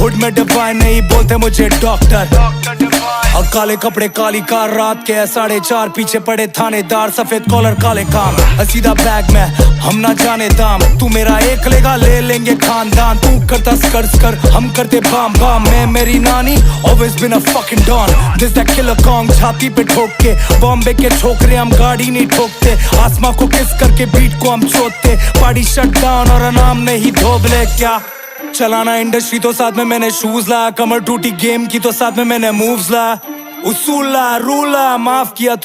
Hood में divine नहीं बोलते मुझे डॉक्टर। और काले कपड़े काली कार रात के 4:30 पीछे पड़े थानेदार सफेद कॉलर काले काम सीधा बैग में हम ना जाने दाम। तू मेरा एक लेगा ले लेंगे खानदान। तू करता स्कर हम करते बाम बाम। मैं मेरी नानी always been a fucking don। This that killer Kong छाती पे ठोक के बॉम्बे के छोकरे हम गाड़ी नहीं ठोकते। आसमां को किस करके बीट को हम चोतते। पार्टी शट डाउन और नाम नहीं धोबले क्या चलाना इंडस्ट्री तो साथ में मैंने शूज ला। कमर टूटी गेम की तो साथ में मैंने मूव्स ला। उसूल ला रूल ला माफ किया तो